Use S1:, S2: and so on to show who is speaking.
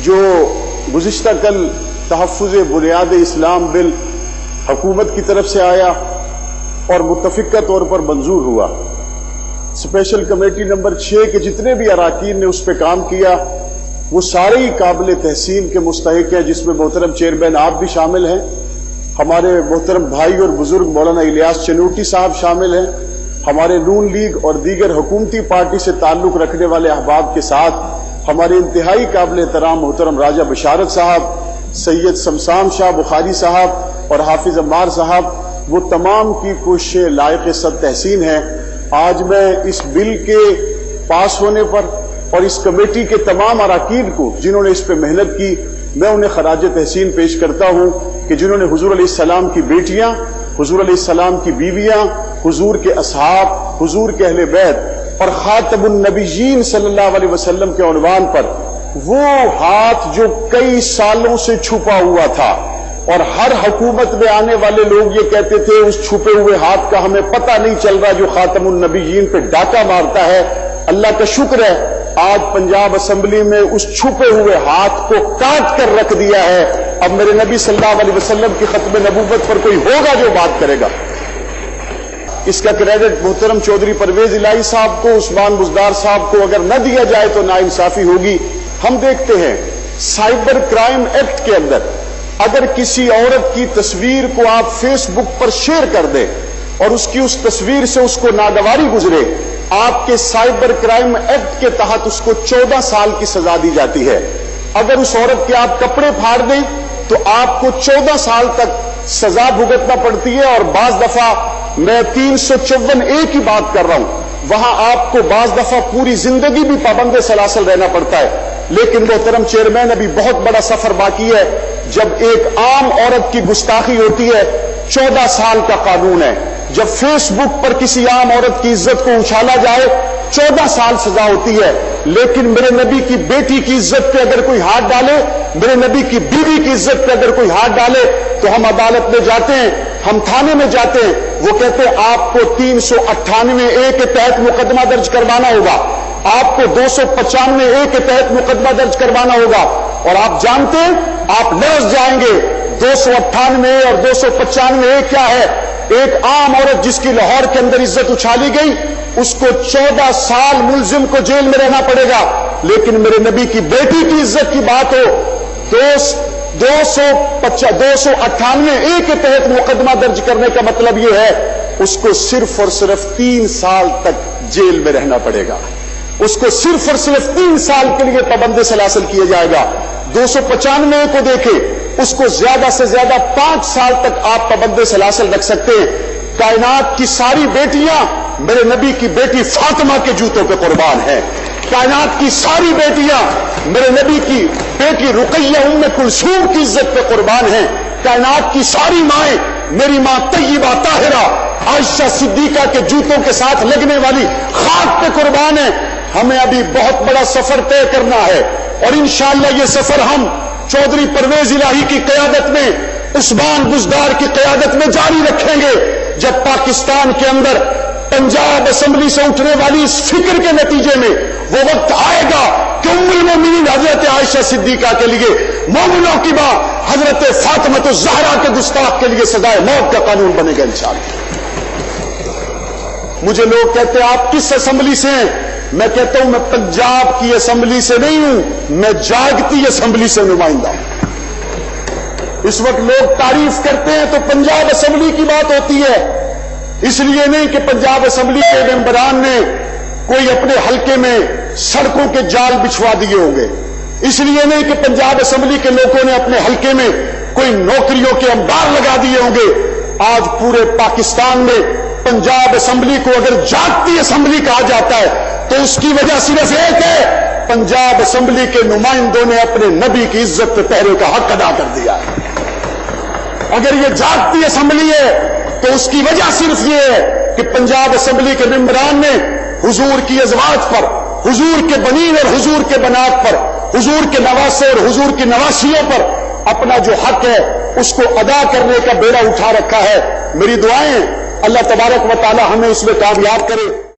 S1: جو گزشتہ کل تحفظ بنیاد اسلام بل حکومت کی طرف سے آیا اور متفقہ طور پر منظور ہوا، اسپیشل کمیٹی نمبر 6 کے جتنے بھی اراکین نے اس پہ کام کیا وہ سارے ہی قابل تحسین کے مستحق ہیں، جس میں محترم چیئرمین آپ بھی شامل ہیں، ہمارے محترم بھائی اور بزرگ مولانا الیاس چنوٹی صاحب شامل ہیں، ہمارے نون لیگ اور دیگر حکومتی پارٹی سے تعلق رکھنے والے احباب کے ساتھ ہمارے انتہائی قابل احترام محترم راجہ بشارت صاحب، سید شمسان شاہ بخاری صاحب اور حافظ عمار صاحب، وہ تمام کی کوششیں لائق صد تحسین ہیں۔ آج میں اس بل کے پاس ہونے پر اور اس کمیٹی کے تمام اراکین کو جنہوں نے اس پہ محنت کی، میں انہیں خراج تحسین پیش کرتا ہوں کہ جنہوں نے حضور علیہ السلام کی بیٹیاں، حضور علیہ السلام کی بیویاں، حضور کے اصحاب، حضور کے اہل بیت اور خاتم النبیین صلی اللہ علیہ وسلم کے عنوان پر وہ ہاتھ جو کئی سالوں سے چھپا ہوا تھا، اور ہر حکومت میں آنے والے لوگ یہ کہتے تھے اس چھپے ہوئے ہاتھ کا ہمیں پتہ نہیں چل رہا، جو خاتم النبیین پہ ڈاکہ مارتا ہے۔ اللہ کا شکر ہے آج پنجاب اسمبلی میں اس چھپے ہوئے ہاتھ کو کاٹ کر رکھ دیا ہے۔ اب میرے نبی صلی اللہ علیہ وسلم کی ختم نبوت پر کوئی ہوگا جو بات کرے گا۔ اس کا کریڈٹ محترم چودھری پرویز الہی صاحب کو، عثمان بزدار صاحب کو اگر نہ دیا جائے تو ناانصافی ہوگی۔ ہم دیکھتے ہیں سائبر کرائم ایکٹ کے اندر اگر کسی عورت کی تصویر کو آپ فیس بک پر شیئر کر دیں اور اس کی اس تصویر سے اس کو ناگواری گزرے، آپ کے سائبر کرائم ایکٹ کے تحت اس کو 14 سال کی سزا دی جاتی ہے۔ اگر اس عورت کے آپ کپڑے پھاڑ دیں تو آپ کو 14 سال تک سزا بھگتنا پڑتی ہے، اور بعض دفعہ میں 354A کی بات کر رہا ہوں، وہاں آپ کو بعض دفعہ پوری زندگی بھی پابند سلاسل رہنا پڑتا ہے۔ لیکن محترم چیئرمین ابھی بہت بڑا سفر باقی ہے۔ جب ایک عام عورت کی گستاخی ہوتی ہے 14 سال کا قانون ہے، جب فیس بک پر کسی عام عورت کی عزت کو اچھالا جائے 14 سال سزا ہوتی ہے۔ لیکن میرے نبی کی بیٹی کی عزت پہ اگر کوئی ہاتھ ڈالے، میرے نبی کی بیوی کی عزت پہ اگر کوئی ہاتھ ڈالے تو ہم عدالت میں جاتے ہیں، ہم تھانے میں جاتے ہیں، وہ کہتے ہیں آپ کو 398A کے تحت مقدمہ درج کروانا ہوگا، آپ کو 295A کے تحت مقدمہ درج کروانا ہوگا، اور آپ جانتے ہیں آپ لرز جائیں گے 298 اور 295A کیا ہے۔ ایک عام عورت جس کی لاہور کے اندر عزت اچھالی گئی اس کو 14 سال ملزم کو جیل میں رہنا پڑے گا، لیکن میرے نبی کی بیٹی کی عزت کی بات ہو 298A کے تحت مقدمہ درج کرنے کا مطلب یہ ہے اس کو صرف اور صرف 3 سال تک جیل میں رہنا پڑے گا، اس کو صرف اور صرف 3 سال کے لیے پابند سلاسل کیا جائے گا۔ 295 کو دیکھیں، اس کو زیادہ سے زیادہ 5 سال تک آپ پابند سلاسل رکھ سکتے ہیں۔ کائنات کی ساری بیٹیاں میرے نبی کی بیٹی فاطمہ کے جوتوں پہ قربان ہیں، کائنات کی ساری بیٹیاں میرے نبی کی بیٹی رقیہ ام کلثوم کی عزت پہ قربان ہیں، کائنات کی ساری مائیں میری ماں طیبہ طاہرہ عائشہ صدیقہ کے جوتوں کے ساتھ لگنے والی خاک پہ قربان ہیں۔ ہمیں ابھی بہت بڑا سفر طے کرنا ہے، اور انشاءاللہ یہ سفر ہم چودھری پرویز الہی کی قیادت میں، عثمان بزدار کی قیادت میں جاری رکھیں گے۔ جب پاکستان کے اندر پنجاب اسمبلی سے اٹھنے والی اس فکر کے نتیجے میں وہ وقت آئے گا کہ ام المومنین حضرت عائشہ صدیقہ کے لیے، مومنوں کی ماں حضرت فاطمہ الزہرا کے گستاخ کے لیے سزائے موت کا قانون بنے گا انشاءاللہ۔ مجھے لوگ کہتے ہیں آپ کس اسمبلی سے ہیں؟ میں کہتا ہوں میں پنجاب کی اسمبلی سے نہیں ہوں، میں جاگتی اسمبلی سے نمائندہ ہوں۔ اس وقت لوگ تعریف کرتے ہیں تو پنجاب اسمبلی کی بات ہوتی ہے، اس لیے نہیں کہ پنجاب اسمبلی کے ممبران نے کوئی اپنے حلقے میں سڑکوں کے جال بچھوا دیے ہوں گے، اس لیے نہیں کہ پنجاب اسمبلی کے لوگوں نے اپنے حلقے میں کوئی نوکریوں کے انبار لگا دیے ہوں گے۔ آج پورے پاکستان میں پنجاب اسمبلی کو اگر جاگتی اسمبلی کہا جاتا ہے تو اس کی وجہ صرف ایک ہے، پنجاب اسمبلی کے نمائندوں نے اپنے نبی کی عزت پہ پہرے کا حق ادا کر دیا ہے۔ اگر یہ جاگتی اسمبلی ہے تو اس کی وجہ صرف یہ ہے کہ پنجاب اسمبلی کے ممبران نے حضور کی ازواج پر، حضور کے بنین اور حضور کے بنات پر، حضور کے نواسے اور حضور کی نواسیوں پر اپنا جو حق ہے اس کو ادا کرنے کا بیڑا اٹھا رکھا ہے۔ میری دعائیں اللہ تبارک و تعالی ہمیں اس میں کامیاب کرے۔